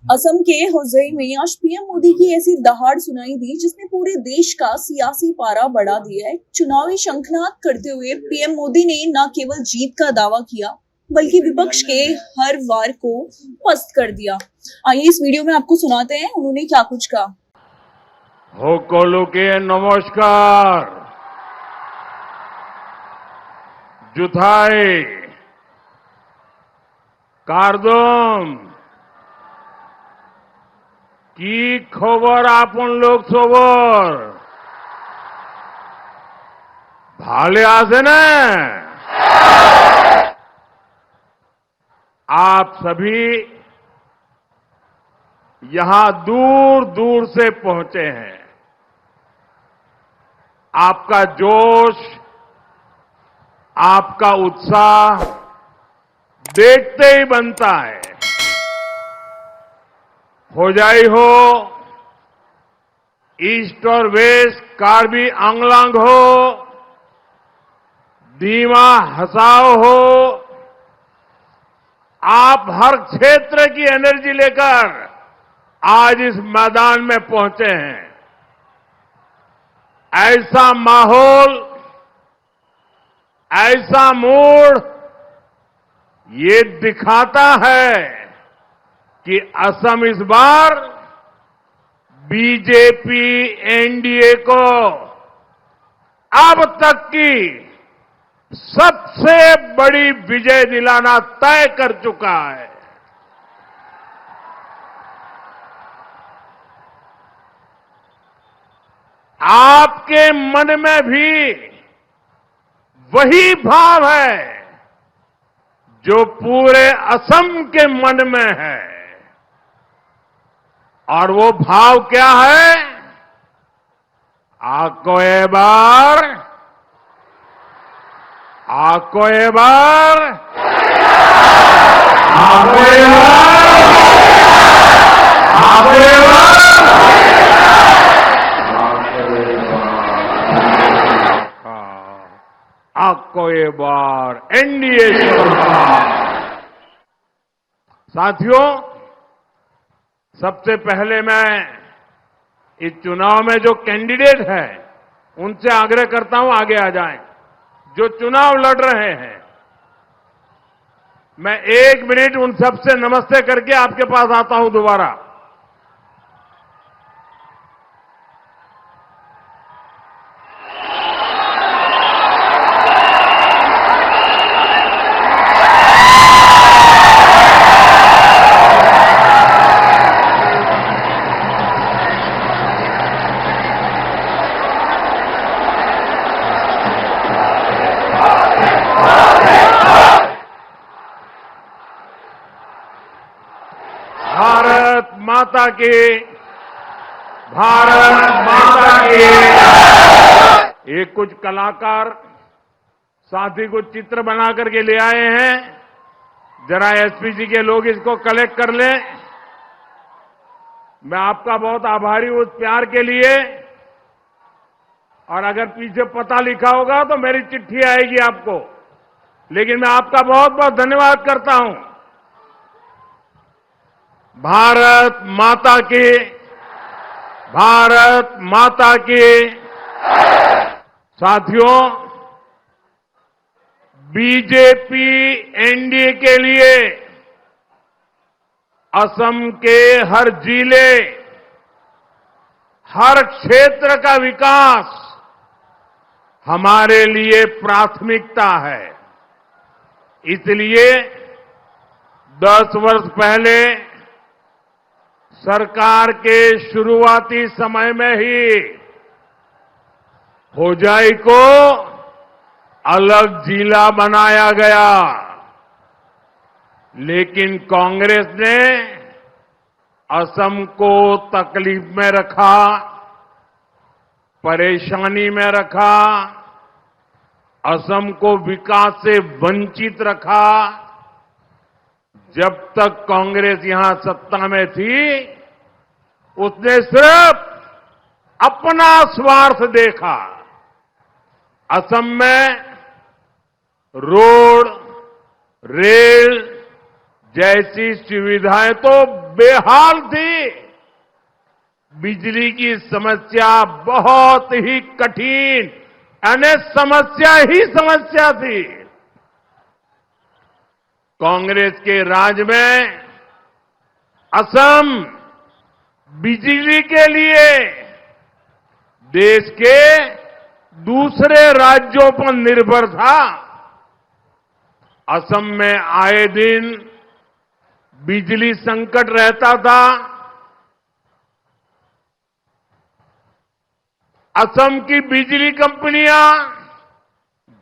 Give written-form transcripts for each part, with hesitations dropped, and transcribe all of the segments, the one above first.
असम के हुजई में आज पीएम मोदी की ऐसी दहाड़ सुनाई दी जिसने पूरे देश का सियासी पारा बढ़ा दिया है। चुनावी शंखनाद करते हुए पीएम मोदी ने न केवल जीत का दावा किया बल्कि विपक्ष के हर वार को पस्त कर दिया। आइए इस वीडियो में आपको सुनाते हैं उन्होंने क्या कुछ कहा। সকলকে নমস্কার। জুথাই কারদম কি খবর আপন লোক সবর ভালে আছে না? आप सभी यहां दूर दूर से पहुंचे हैं। आपका जोश, आपका उत्साह देखते ही बनता है। होजाई हो, ईस्ट और वेस्ट कार्बी आंगलांग हो, दीमा हसाओ हो, आप हर क्षेत्र की एनर्जी लेकर आज इस मैदान में पहुंचे हैं। ऐसा माहौल, ऐसा मूड ये दिखाता है कि असम इस बार बीजेपी एनडीए को अब तक की सबसे बड़ी विजय दिलाना तय कर चुका है। आपके मन में भी वही भाव है जो पूरे असम के मन में है। और वो भाव क्या है? आपको एक बार आपको एक बार आपको एक बार आपको एक बार आपको एक बार एनडीए सरकार। साथियों, सबसे पहले मैं इस चुनाव में जो कैंडिडेट है उनसे आग्रह करता हूं आगे आ जाएं। जो चुनाव लड़ रहे हैं, मैं 1 मिनट उन सबसे नमस्ते करके आपके पास आता हूं दोबारा। भारत माता की, भारत माता की। ये कुछ कलाकार साथी कुछ चित्र बना करके ले आए हैं। जरा एसपीजी के लोग इसको कलेक्ट कर लें। मैं आपका बहुत आभारी हूं उस प्यार के लिए। और अगर पीछे पता लिखा होगा तो मेरी चिट्ठी आएगी आपको, लेकिन मैं आपका बहुत बहुत धन्यवाद करता हूं। भारत माता की, भारत माता की। साथियों, बीजेपी एनडीए के लिए असम के हर जिले, हर क्षेत्र का विकास हमारे लिए प्राथमिकता है। इसलिए 10 वर्ष पहले सरकार के शुरुआती समय में ही होजाई को अलग जिला बनाया गया, लेकिन कांग्रेस ने असम को तकलीफ में रखा, परेशानी में रखा, असम को विकास से वंचित रखा। जब तक कांग्रेस यहां सत्ता में थी, उसने सिर्फ अपना स्वार्थ देखा। असम में रोड, रेल जैसी सुविधाएं तो बेहाल थी। बिजली की समस्या बहुत ही कठिन, यानी समस्या ही समस्या थी। कांग्रेस के राज में असम बिजली के लिए देश के दूसरे राज्यों पर निर्भर था। असम में आए दिन बिजली संकट रहता था। असम की बिजली कंपनियां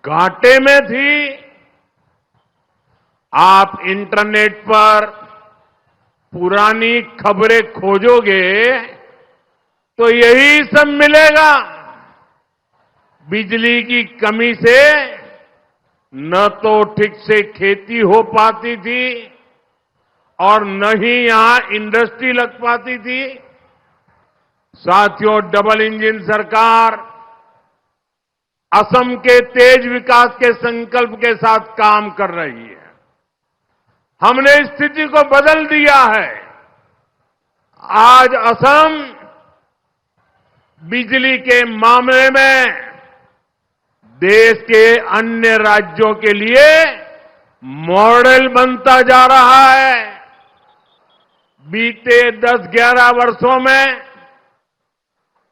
घाटे में थी। आप इंटरनेट पर पुरानी खबरें खोजोगे तो यही सब मिलेगा। बिजली की कमी से न तो ठीक से खेती हो पाती थी और न ही यहां इंडस्ट्री लग पाती थी। साथियों, डबल इंजन सरकार असम के तेज विकास के संकल्प के साथ काम कर रही है। हमने स्थिति को बदल दिया है। आज असम बिजली के मामले में देश के अन्य राज्यों के लिए मॉडल बनता जा रहा है। बीते 10-11 वर्षों में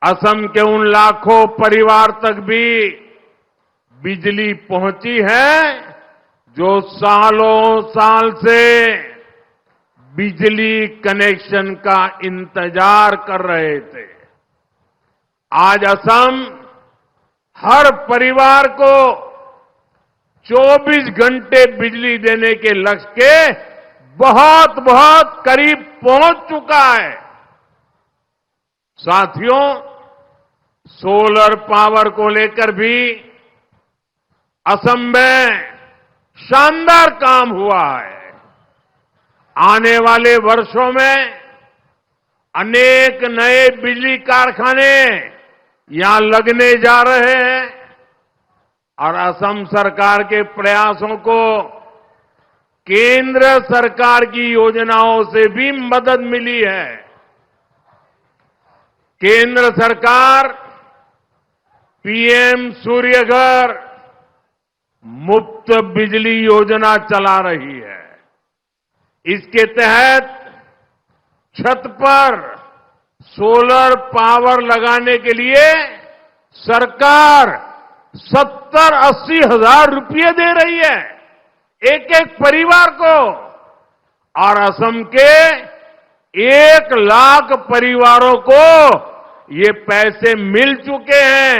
असम के उन लाखों परिवार तक भी बिजली पहुंची है जो सालों साल से बिजली कनेक्शन का इंतजार कर रहे थे। आज असम हर परिवार को 24 घंटे बिजली देने के लक्ष्य के बहुत बहुत करीब पहुंच चुका है। साथियों, सोलर पावर को लेकर भी असम में शानदार काम हुआ है। आने वाले वर्षों में अनेक नए बिजली कारखाने यहां लगने जा रहे हैं और असम सरकार के प्रयासों को केंद्र सरकार की योजनाओं से भी मदद मिली है। केंद्र सरकार पीएम सूर्यघर मुफ्त बिजली योजना चला रही है। इसके तहत छत पर सोलर पावर लगाने के लिए सरकार 70-80 हजार रुपये दे रही है एक एक परिवार को, और असम के 1 लाख परिवारों को ये पैसे मिल चुके हैं।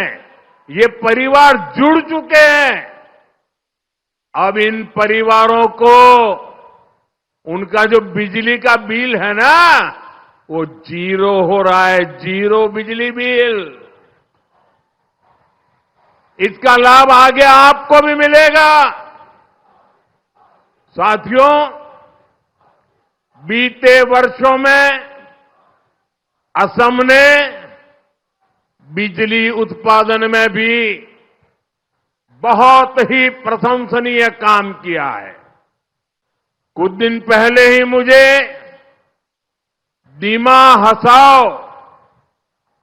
ये परिवार जुड़ चुके हैं। अब इन परिवारों को उनका जो बिजली का बिल है ना, वो 0 हो रहा है, 0 बिजली बिल। इसका लाभ आगे आपको भी मिलेगा। साथियों, बीते वर्षों में असम ने बिजली उत्पादन में भी बहुत ही प्रशंसनीय काम किया है। कुछ दिन पहले ही मुझे दीमा हसाओ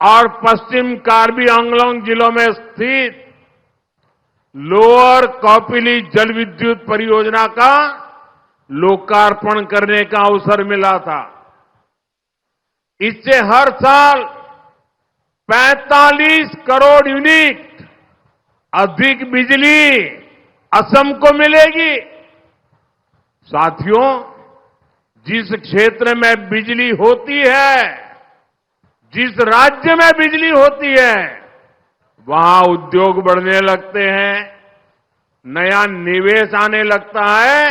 और पश्चिम कार्बी आंगलोंग जिलों में स्थित लोअर कौपिली जल विद्युत परियोजना का लोकार्पण करने का अवसर मिला था। इससे हर साल 45 करोड़ यूनिट अधिक बिजली असम को मिलेगी। साथियों, जिस क्षेत्र में बिजली होती है, जिस राज्य में बिजली होती है, वहां उद्योग बढ़ने लगते हैं, नया निवेश आने लगता है।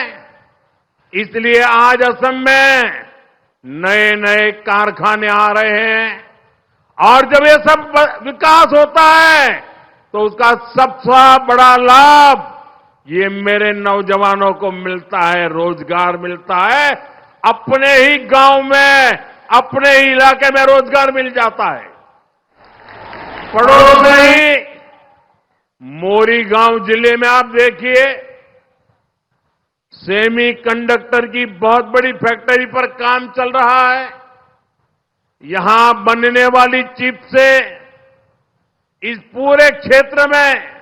इसलिए आज असम में नए नए कारखाने आ रहे हैं और जब ये सब विकास होता है तो उसका सबसे बड़ा लाभ ये मेरे नौजवानों को मिलता है, रोजगार मिलता है। अपने ही गांव में, अपने ही इलाके में रोजगार मिल जाता है। पड़ोस में ही मोरी गांव जिले में आप देखिए, सेमीकंडक्टर की बहुत बड़ी फैक्ट्री पर काम चल रहा है। यहां बनने वाली चिप से इस पूरे क्षेत्र में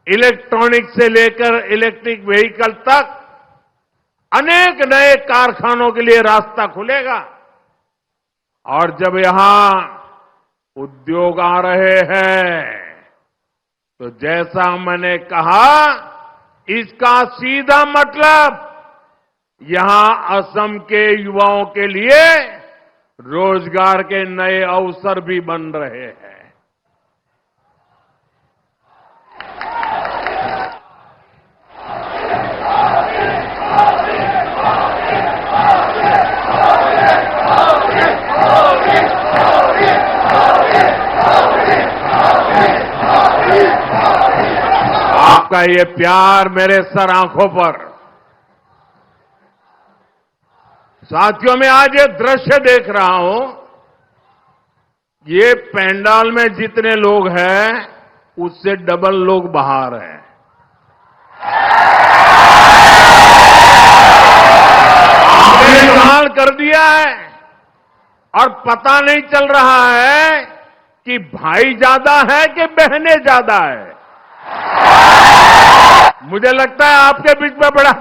इलेक्ट्रॉनिक से लेकर इलेक्ट्रिक व्हीकल तक अनेक नए कारखानों के लिए रास्ता खुलेगा। और जब यहां उद्योग आ रहे हैं तो जैसा मैंने कहा, इसका सीधा मतलब यहां असम के युवाओं के लिए रोजगार के नए अवसर भी बन रहे हैं। आपका ये प्यार मेरे सर आंखों पर। साथियों, मैं आज ये दृश्य देख रहा हूं, ये पंडाल में जितने लोग हैं उससे डबल लोग बाहर हैं। आपने इस्तेमाल कर दिया है और पता नहीं चल रहा है कि भाई ज्यादा है कि बहनें ज्यादा है। मुझे लगता है आपके बीच में बड़ा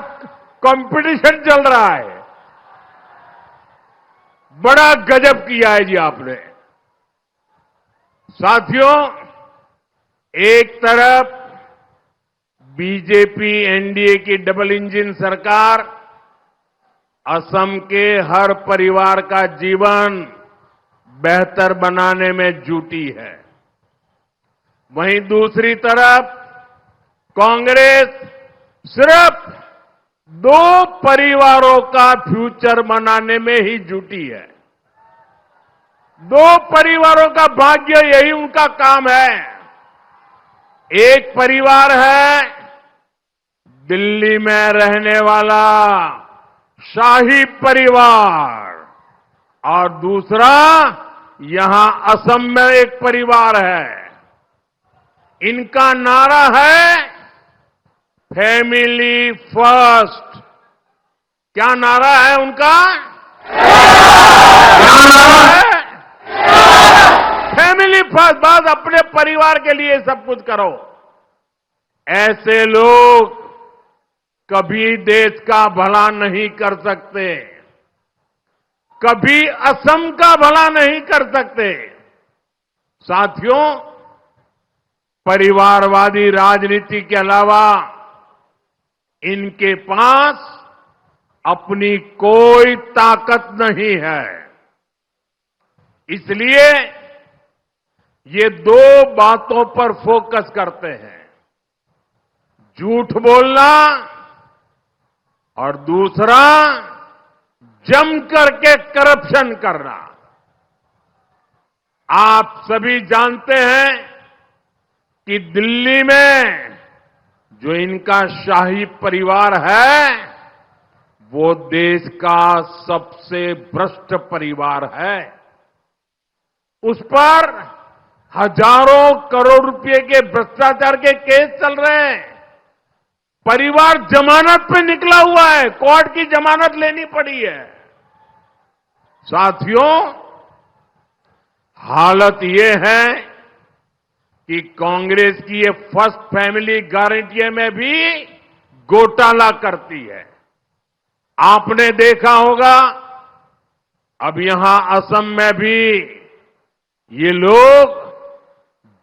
कंपटीशन चल रहा है। बड़ा गजब किया है जी आपने। साथियों, एक तरफ बीजेपी एनडीए की डबल इंजन सरकार असम के हर परिवार का जीवन बेहतर बनाने में जुटी है, वहीं दूसरी तरफ कांग्रेस सिर्फ 2 परिवारों का फ्यूचर बनाने में ही जुटी है। 2 परिवारों का भाग्य, यही उनका काम है। एक परिवार है दिल्ली में रहने वाला शाही परिवार और दूसरा यहां असम में एक परिवार है। इनका नारा है फैमिली फर्स्ट। क्या नारा है उनका? क्या नारा है? Family first. बस अपने परिवार के लिए सब कुछ करो। ऐसे लोग कभी देश का भला नहीं कर सकते, कभी असम का भला नहीं कर सकते। साथियों, परिवारवादी राजनीति के अलावा इनके पास अपनी कोई ताकत नहीं है। इसलिए ये 2 बातों पर फोकस करते हैं, झूठ बोलना और दूसरा जम करके करप्शन करना। आप सभी जानते हैं कि दिल्ली में जो इनका शाही परिवार है वो देश का सबसे भ्रष्ट परिवार है। उस पर हजारों करोड़ रुपए के भ्रष्टाचार के केस चल रहे हैं। परिवार जमानत पे निकला हुआ है, कोर्ट की जमानत लेनी पड़ी है। साथियों, हालत ये है कि कांग्रेस की ये फर्स्ट फैमिली गारंटी में भी घोटाला करती है। आपने देखा होगा, अब यहां असम में भी ये लोग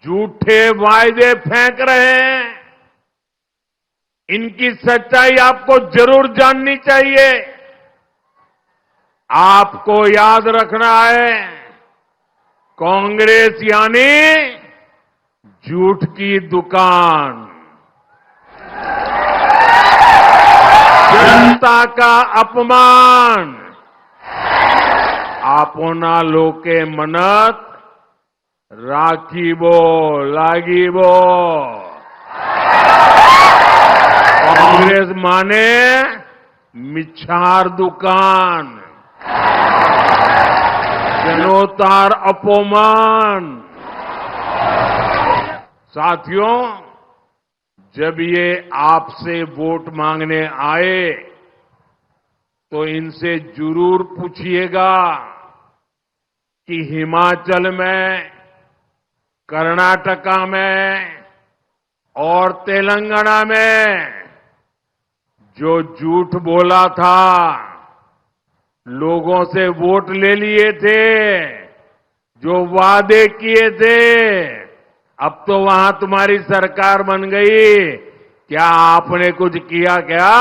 झूठे वायदे फेंक रहे हैं। इनकी सच्चाई आपको जरूर जाननी चाहिए। आपको याद रखना है, कांग्रेस यानी झूठ की दुकान, जनता का अपमान, आपना लोके मनत राखीबो लागिबो। कांग्रेस माने मिच्छार दुकान, जनोतार अपमान। साथियों, जब ये आपसे वोट मांगने आए तो इनसे जरूर पूछिएगा कि हिमाचल में, कर्नाटका में और तेलंगाना में जो झूठ बोला था, लोगों से वोट ले लिए थे, जो वादे किए थे, अब तो वहां तुम्हारी सरकार बन गई। क्या आपने कुछ किया क्या?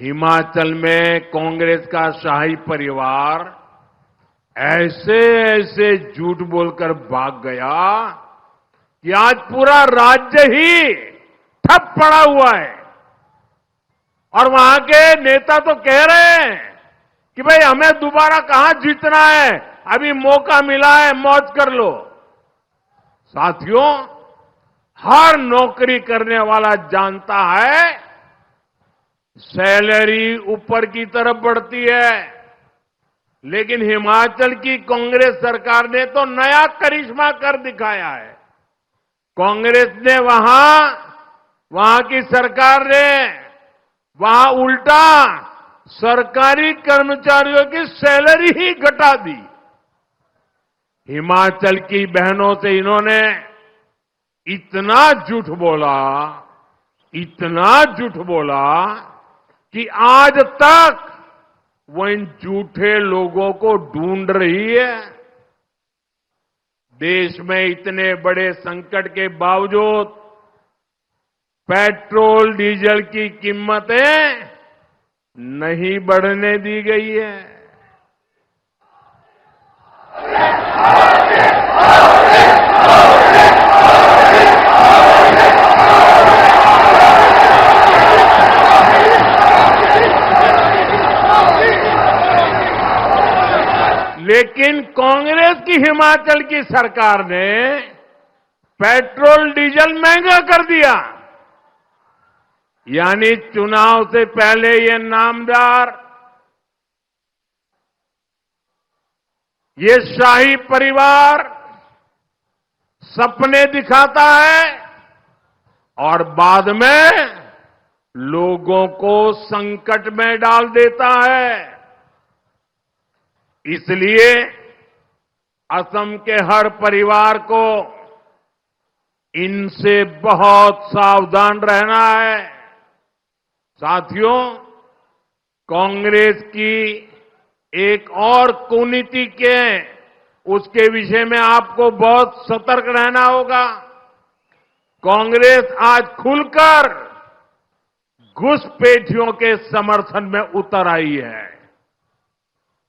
हिमाचल में कांग्रेस का शाही परिवार ऐसे ऐसे झूठ बोलकर भाग गया कि आज पूरा राज्य ही ठप पड़ा हुआ है। और वहां के नेता तो कह रहे हैं कि भाई हमें दोबारा कहां जीतना है, अभी मौका मिला है, मौज कर लो। साथियों, हर नौकरी करने वाला जानता है सैलरी ऊपर की तरफ बढ़ती है, लेकिन हिमाचल की कांग्रेस सरकार ने तो नया करिश्मा कर दिखाया है। कांग्रेस ने वहां की सरकार ने वहां उल्टा सरकारी कर्मचारियों की सैलरी ही घटा दी। हिमाचल की बहनों से इन्होंने इतना झूठ बोला कि आज तक वो इन झूठे लोगों को ढूंढ रही है। देश में इतने बड़े संकट के बावजूद पेट्रोल डीजल की कीमतें नहीं बढ़ने दी गई है। लेकिन कांग्रेस की हिमाचल की सरकार ने पेट्रोल डीजल महंगा कर दिया। यानी चुनाव से पहले ये नामदार, ये शाही परिवार सपने दिखाता है और बाद में लोगों को संकट में डाल देता है। इसलिए असम के हर परिवार को इनसे बहुत सावधान रहना है। साथियों, कांग्रेस की एक और कुनीति उसके विषय में आपको बहुत सतर्क रहना होगा। कांग्रेस आज खुलकर घुसपैठियों के समर्थन में उतर आई है।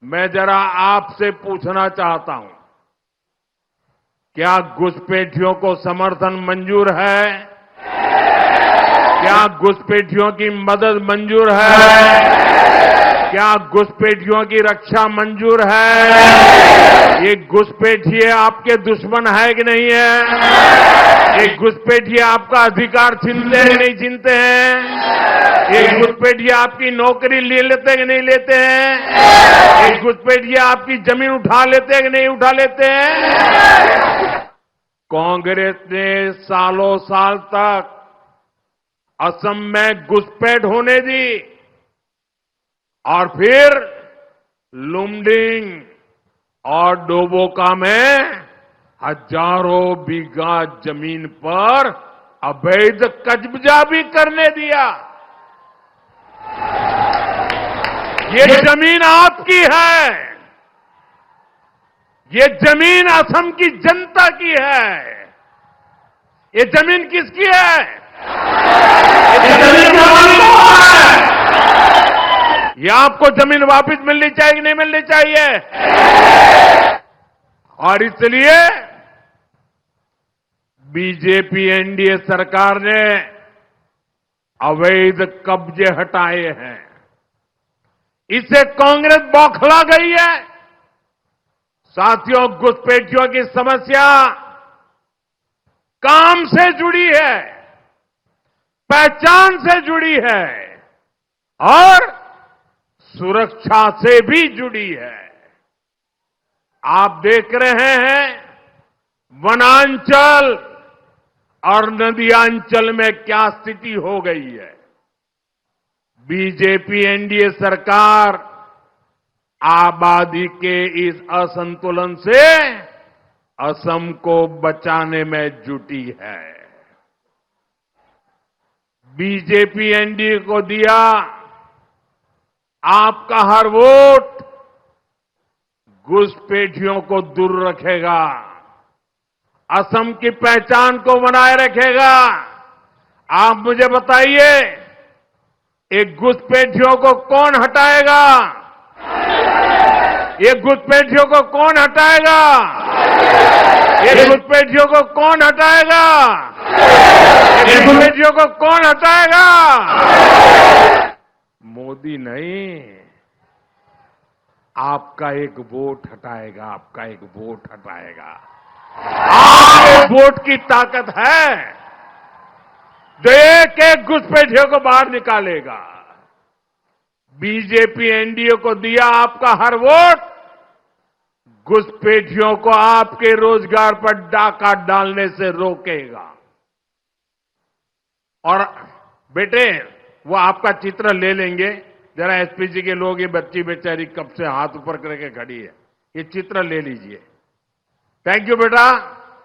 मैं जरा आपसे पूछना चाहता हूं, क्या घुसपैठियों को समर्थन मंजूर है? क्या घुसपैठियों की मदद मंजूर है? क्या घुसपैठियों की रक्षा मंजूर है? ये घुसपैठिए आपके दुश्मन है कि नहीं है? ये घुसपैठिए आपका अधिकार छीनते हैं कि नहीं छीनते हैं? ये घुसपैठिए आपकी नौकरी ले लेते हैं कि नहीं लेते हैं? ये घुसपैठिए आपकी जमीन उठा लेते हैं कि नहीं उठा लेते हैं? कांग्रेस ने सालों साल तक असम में घुसपैठ होने दी और फिर लुमडिंग और डोबोका में हजारों बीघा जमीन पर अवैध कब्जा भी करने दिया। ये जमीन आपकी है, ये जमीन असम की जनता की है। ये जमीन किसकी है? ये जमीन है। ये आपको जमीन वापस मिलनी चाहिए कि नहीं मिलनी चाहिए? और इसलिए बीजेपी एनडीए सरकार ने अवैध कब्जे हटाए हैं। इससे कांग्रेस बौखला गई है। साथियों, घुसपैठियों की समस्या काम से जुड़ी है, पहचान से जुड़ी है और सुरक्षा से भी जुड़ी है। आप देख रहे हैं वनांचल और नदियांचल में क्या स्थिति हो गई है। बीजेपी एनडीए सरकार आबादी के इस असंतुलन से असम को बचाने में जुटी है। बीजेपी एनडीए को दिया आपका हर वोट घुसपैठियों को दूर रखेगा, असम की पहचान को बनाए रखेगा। आप मुझे बताइए, एक घुसपैठियों को कौन हटाएगा? ये घुसपैठियों को कौन हटाएगा? ये घुसपैठियों को कौन हटाएगा? ये घुसपैठियों को कौन हटाएगा? मोदी नहीं, आपका एक वोट हटाएगा, आपका एक वोट हटाएगा। आपके वोट की ताकत है जो एक एक घुसपैठियों को बाहर निकालेगा। बीजेपी एनडीए को दिया आपका हर वोट घुसपैठियों को आपके रोजगार पर डाका डालने से रोकेगा। और बेटे, वो आपका चित्र ले लेंगे जरा। एसपीजी के लोग, ये बच्ची बेचारी कब से हाथ ऊपर करके खड़ी है, ये चित्र ले लीजिए। थैंक यू बेटा,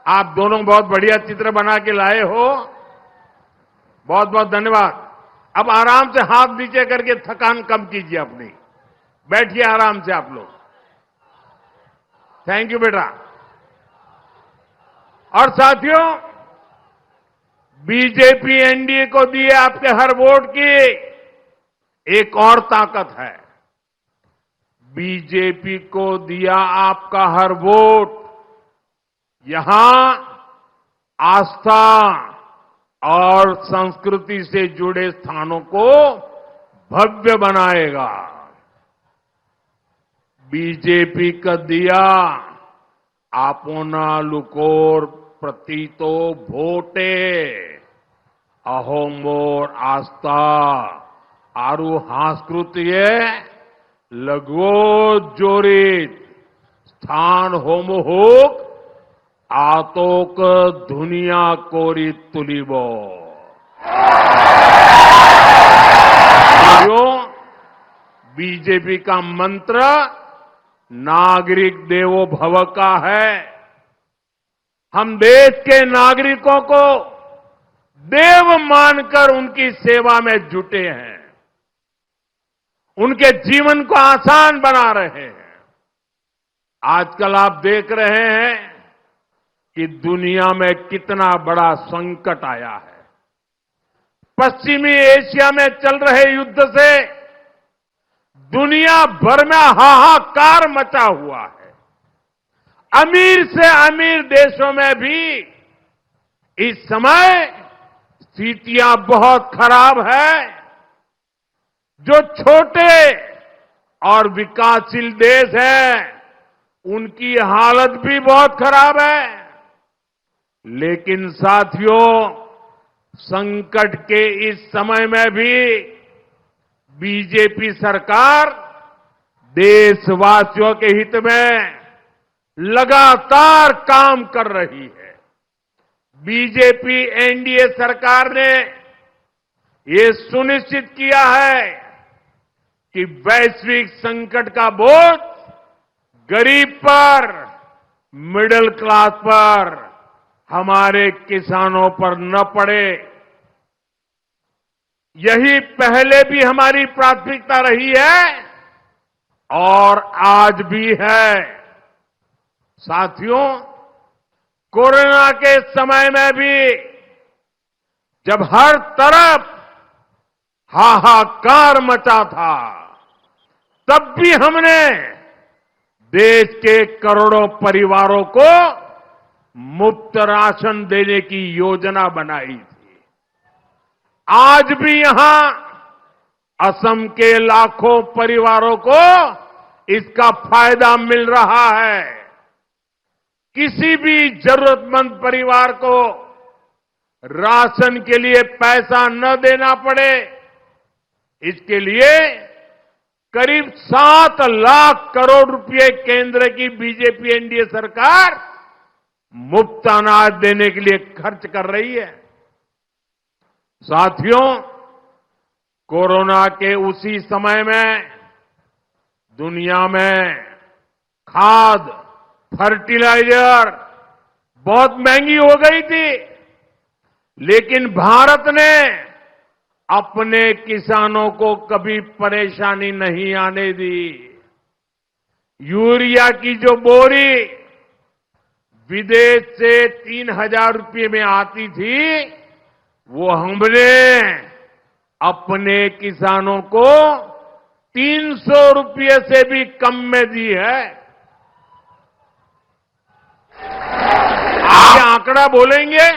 आप दोनों बहुत बढ़िया चित्र बना के लाए हो, बहुत बहुत धन्यवाद। अब आराम से हाथ नीचे करके थकान कम कीजिए अपनी, बैठिए आराम से आप लोग। थैंक यू बेटा। और साथियों, बीजेपी एनडीए को दिए आपके हर वोट की एक और ताकत है। बीजेपी को दिया आपका हर वोट यहां आस्था और संस्कृति से जुड़े स्थानों को भव्य बनाएगा। बीजेपी का दिया आपोना लुकोर प्रतीतो भोटे अहोमोर आस्था आरु हांस्कृतिये लगो जोरित स्थान होमोहोक आतोक दुनिया कोरी तुलिबो। बीजेपी का मंत्र नागरिक देवो भव का है। हम देश के नागरिकों को देव मानकर उनकी सेवा में जुटे हैं, उनके जीवन को आसान बना रहे हैं। आजकल आप देख रहे हैं कि दुनिया में कितना बड़ा संकट आया है। पश्चिमी एशिया में चल रहे युद्ध से दुनिया भर में हाहाकार मचा हुआ है। अमीर से अमीर देशों में भी इस समय स्थितियां बहुत खराब है। जो छोटे और विकासशील देश हैं, उनकी हालत भी बहुत खराब है। लेकिन साथियों, संकट के इस समय में भी बीजेपी सरकार देशवासियों के हित में लगातार काम कर रही है। बीजेपी एनडीए सरकार ने ये सुनिश्चित किया है कि वैश्विक संकट का बोझ गरीब पर, मिडिल क्लास पर, हमारे किसानों पर न पड़े। यही पहले भी हमारी प्राथमिकता रही है और आज भी है। साथियों, कोरोना के समय में भी जब हर तरफ हाहाकार मचा था, तब भी हमने देश के करोड़ों परिवारों को मुफ्त राशन देने की योजना बनाई थी। आज भी यहां असम के लाखों परिवारों को इसका फायदा मिल रहा है। किसी भी जरूरतमंद परिवार को राशन के लिए पैसा न देना पड़े, इसके लिए करीब 7 लाख करोड़ रुपए केंद्र की बीजेपी एनडीए सरकार मुफ्त अनाज देने के लिए खर्च कर रही है। साथियों, कोरोना के उसी समय में दुनिया में खाद, फर्टिलाइजर बहुत महंगी हो गई थी, लेकिन भारत ने अपने किसानों को कभी परेशानी नहीं आने दी। यूरिया की जो बोरी विदेश से 3,000 रुपये में आती थी, वो हमने अपने किसानों को 300 रुपये से भी कम में दी है। आप आंकड़ा बोलेंगे?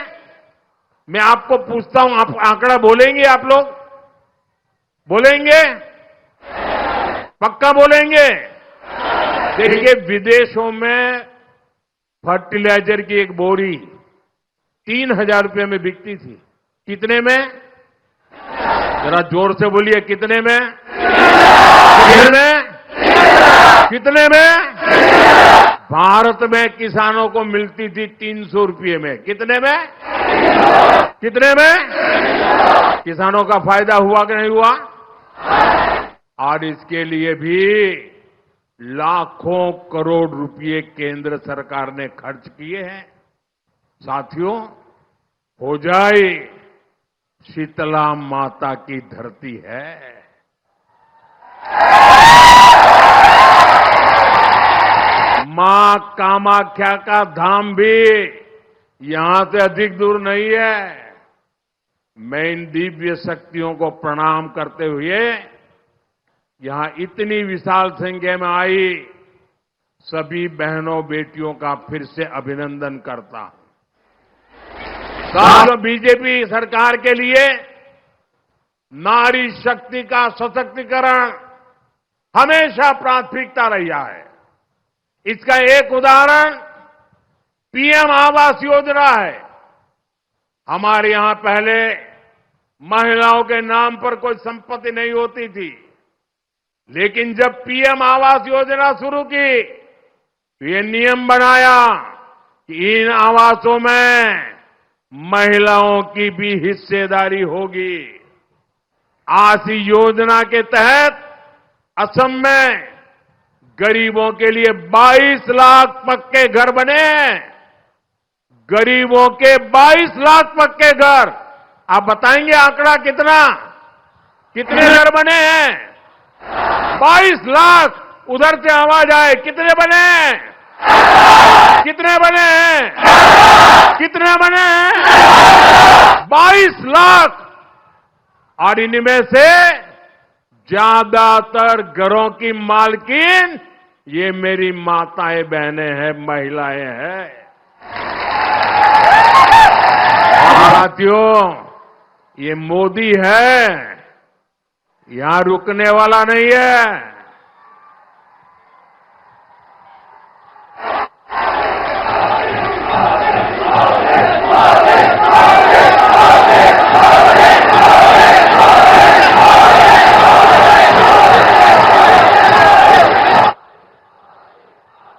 मैं आपको पूछता हूं, आप आंकड़ा बोलेंगे? आप लोग बोलेंगे? पक्का बोलेंगे? देखिए, विदेशों में फर्टिलाइजर की एक बोरी 3,000 रुपये में बिकती थी। कितने में? जरा जोर से बोलिए, कितने में? कितने में? भारत में किसानों को मिलती थी 300 रुपये में। कितने में? कितने में? किसानों का फायदा हुआ कि नहीं हुआ? और इसके लिए भी लाखों करोड़ रुपए केंद्र सरकार ने खर्च किए हैं। साथियों, हो जाए शीतला माता की धरती है। मां कामाख्या का धाम भी यहां से अधिक दूर नहीं है। मैं इन दिव्य शक्तियों को प्रणाम करते हुए यहां इतनी विशाल संख्या में आई सभी बहनों बेटियों का फिर से अभिनंदन करता हूं। साथियों, बीजेपी सरकार के लिए नारी शक्ति का सशक्तिकरण हमेशा प्राथमिकता रहा है। इसका एक उदाहरण पीएम आवास योजना है। हमारे यहां पहले महिलाओं के नाम पर कोई संपत्ति नहीं होती थी, लेकिन जब पीएम आवास योजना शुरू की तो ये नियम बनाया कि इन आवासों में महिलाओं की भी हिस्सेदारी होगी। आज इस योजना के तहत असम में गरीबों के लिए 22 लाख पक्के घर बने हैं। गरीबों के 22 लाख पक्के घर। आप बताएंगे आंकड़ा कितना? कितने घर बने हैं? 22 लाख। उधर से आवाज आए, कितने बने हैं? कितने बने हैं? कितने बने हैं? 22 लाख। और इनमें से ज्यादातर घरों की मालकिन ये मेरी माताएं बहनें हैं, महिलाएं हैं। साथियों, ये मोदी है, यहां रुकने वाला नहीं है।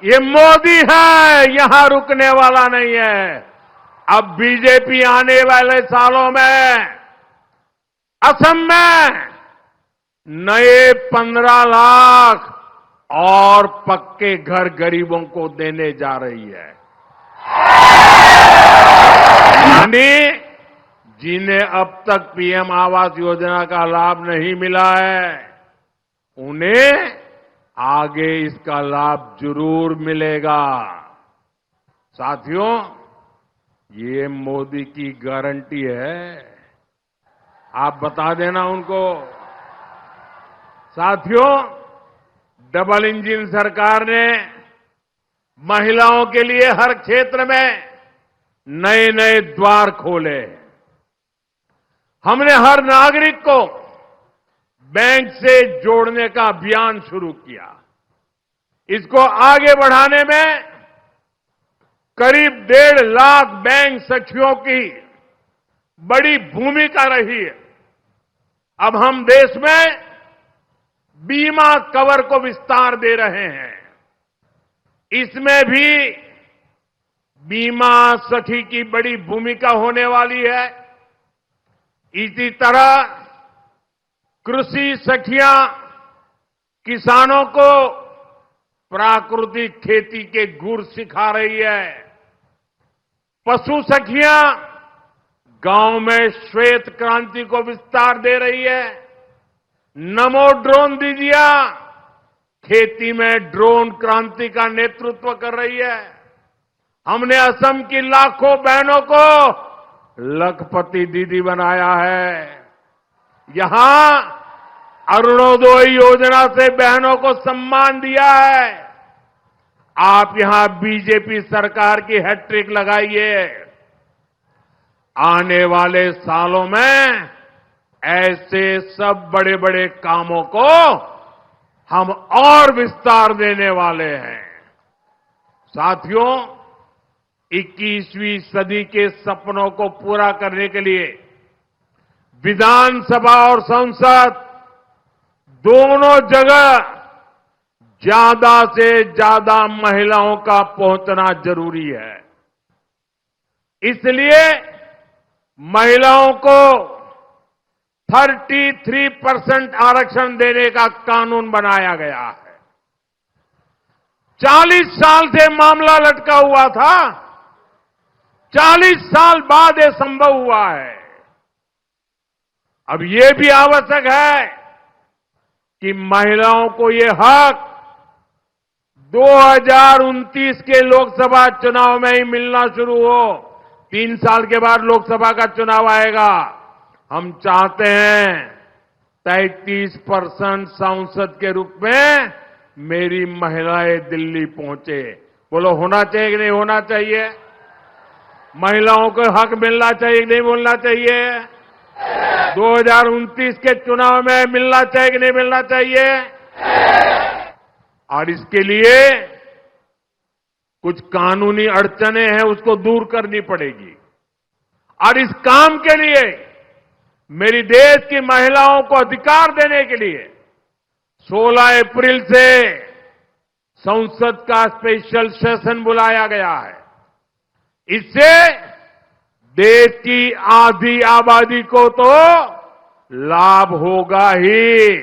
ये मोदी है, यहां रुकने वाला नहीं है। अब बीजेपी आने वाले सालों में असम में नए 15 लाख और पक्के घर गरीबों को देने जा रही है। यानी जिन्हें अब तक पीएम आवास योजना का लाभ नहीं मिला है, उन्हें आगे इसका लाभ जरूर मिलेगा। साथियों, ये मोदी की गारंटी है। आप बता देना उनको। साथियों, डबल इंजन सरकार ने महिलाओं के लिए हर क्षेत्र में नए नए द्वार खोले। हमने हर नागरिक को बैंक से जोड़ने का अभियान शुरू किया। इसको आगे बढ़ाने में करीब 1.5 लाख बैंक सखियों की बड़ी भूमिका रही है। अब हम देश में बीमा कवर को विस्तार दे रहे हैं। इसमें भी बीमा सखी की बड़ी भूमिका होने वाली है। इसी तरह कृषि सखियां किसानों को प्राकृतिक खेती के गुर सिखा रही है। पशु सखियां गांव में श्वेत क्रांति को विस्तार दे रही है। नमो ड्रोन दीदिया खेती में ड्रोन क्रांति का नेतृत्व कर रही है। हमने असम की लाखों बहनों को लखपति दीदी बनाया है। यहां अरुणोदय योजना से बहनों को सम्मान दिया है। आप यहां बीजेपी सरकार की हैट्रिक लगाइए। आने वाले सालों में ऐसे सब बड़े बड़े कामों को हम और विस्तार देने वाले हैं। साथियों, 21वीं सदी के सपनों को पूरा करने के लिए विधानसभा और संसद दोनों जगह ज्यादा से ज्यादा महिलाओं का पहुंचना जरूरी है। इसलिए महिलाओं को 33% आरक्षण देने का कानून बनाया गया है। 40 साल से मामला लटका हुआ था, 40 साल बाद ये संभव हुआ है। अब ये भी आवश्यक है कि महिलाओं को ये हक 2029 के लोकसभा चुनाव में ही मिलना शुरू हो। 3 साल के बाद लोकसभा का चुनाव आएगा। हम चाहते हैं 33% सांसद के रूप में मेरी महिलाएं दिल्ली पहुंचे। बोलो, होना चाहिए कि नहीं होना चाहिए? महिलाओं को हक मिलना चाहिए कि नहीं मिलना चाहिए? 2029 के चुनाव में मिलना चाहिए कि नहीं मिलना चाहिए? और इसके लिए कुछ कानूनी अड़चने हैं, उसको दूर करनी पड़ेगी। और इस काम के लिए मेरी देश की महिलाओं को अधिकार देने के लिए 16 अप्रैल से संसद का स्पेशल सेशन बुलाया गया है। इससे देश की आधी आबादी को तो लाभ होगा ही,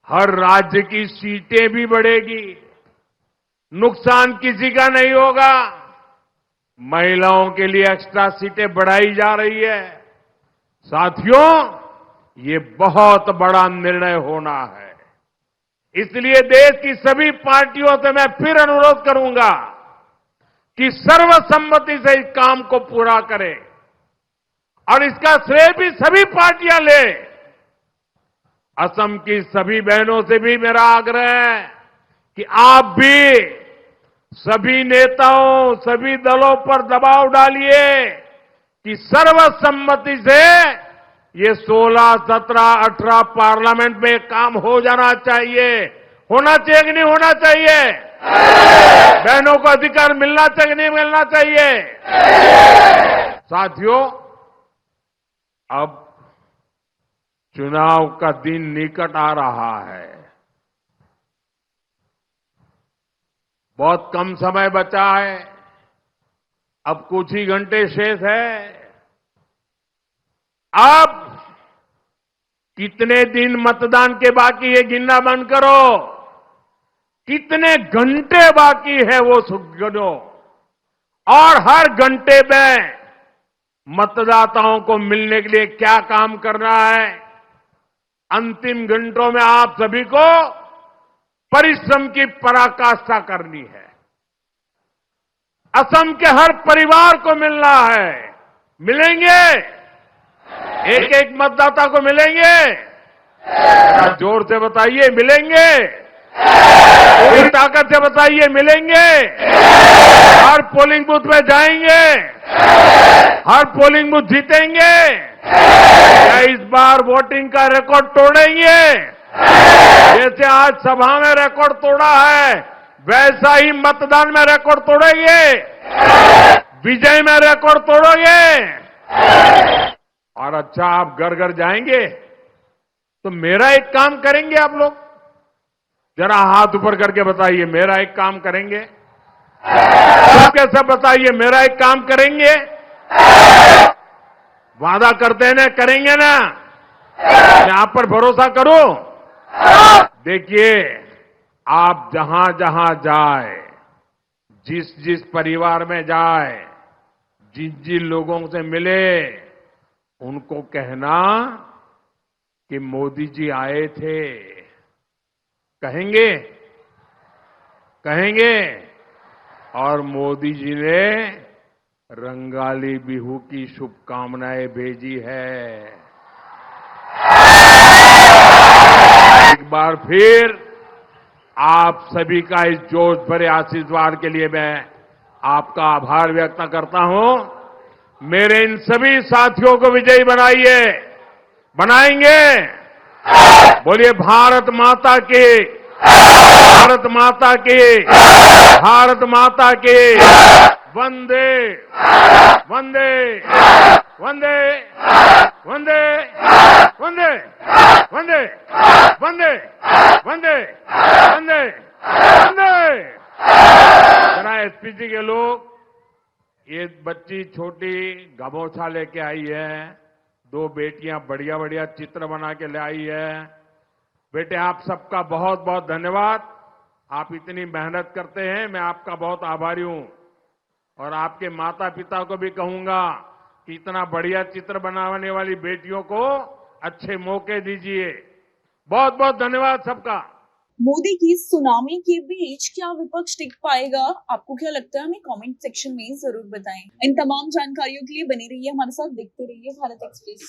हर राज्य की सीटें भी बढ़ेगी, नुकसान किसी का नहीं होगा। महिलाओं के लिए एक्स्ट्रा सीटें बढ़ाई जा रही है। साथियों, ये बहुत बड़ा निर्णय होना है। इसलिए देश की सभी पार्टियों से मैं फिर अनुरोध करूंगा कि सर्वसम्मति से इस काम को पूरा करें और इसका श्रेय भी सभी पार्टियां ले। असम की सभी बहनों से भी मेरा आग्रह है कि आप भी सभी नेताओं, सभी दलों पर दबाव डालिए कि सर्वसम्मति से ये 16, 17, 18 पार्लियामेंट में काम हो जाना चाहिए। होना चाहिए कि नहीं होना चाहिए? बहनों को अधिकार मिलना चाहिए कि नहीं मिलना चाहिए? साथियों, अब चुनाव का दिन निकट आ रहा है। बहुत कम समय बचा है, अब कुछ ही घंटे शेष है। अब कितने दिन मतदान के बाकी है गिनना बंद करो, कितने घंटे बाकी है वो गिनो, और हर घंटे में मतदाताओं को मिलने के लिए क्या काम करना है। अंतिम घंटों में आप सभी को परिश्रम की पराकाष्ठा करनी है। असम के हर परिवार को मिलना है। मिलेंगे? एक एक मतदाता को मिलेंगे? जोर से बताइए, मिलेंगे? पूरी ताकत से बताइए, मिलेंगे? हर पोलिंग बूथ में जाएंगे? हर पोलिंग बूथ जीतेंगे? या इस बार वोटिंग का रिकॉर्ड तोड़ेंगे? जैसे आज सभा में रिकॉर्ड तोड़ा है, वैसा ही मतदान में रिकॉर्ड तोड़ेंगे? विजय में रिकॉर्ड तोड़ोगे? और अच्छा, आप घर घर जाएंगे तो मेरा एक काम करेंगे आप लोग? जरा हाथ ऊपर करके बताइए, मेरा एक काम करेंगे? सबके सब बताइए, मेरा एक काम करेंगे? वादा करते हैं ना, करेंगे ना? मैं आप पर भरोसा करूं? देखिए, आप जहां जहां जाए, जिस जिस परिवार में जाए, जिन जिन लोगों से मिले, उनको कहना कि मोदी जी आए थे। कहेंगे? कहेंगे? और मोदी जी ने रंगाली बिहू की शुभकामनाएं भेजी है। एक बार फिर आप सभी का इस जोश भरे आशीर्वाद के लिए मैं आपका आभार व्यक्त करता हूं। मेरे इन सभी साथियों को विजयी बनाइए, बनाएंगे। बोलिए भारत माता की, भारत माता की, भारत माता की। वंदे वंदे वंदे वंदे वंदे वंदे वंदे वंदे वंदे वंदे। जरा एसपीजी के लोग, ये बच्ची छोटी गमोछा लेके आई है, 2 बेटियां बढ़िया बढ़िया चित्र बना के ले आई है। बेटे, आप सबका बहुत बहुत धन्यवाद। आप इतनी मेहनत करते हैं, मैं आपका बहुत आभारी हूं। और आपके माता पिता को भी कहूंगा कि इतना बढ़िया चित्र बनाने वाली बेटियों को अच्छे मौके दीजिए। बहुत बहुत धन्यवाद सबका। मोदी की सुनामी के बीच क्या विपक्ष टिक पाएगा? आपको क्या लगता है? हमें कमेंट सेक्शन में जरूर बताएं। इन तमाम जानकारियों के लिए बने रहिए हमारे साथ, देखते रहिए भारत एक्सप्रेस।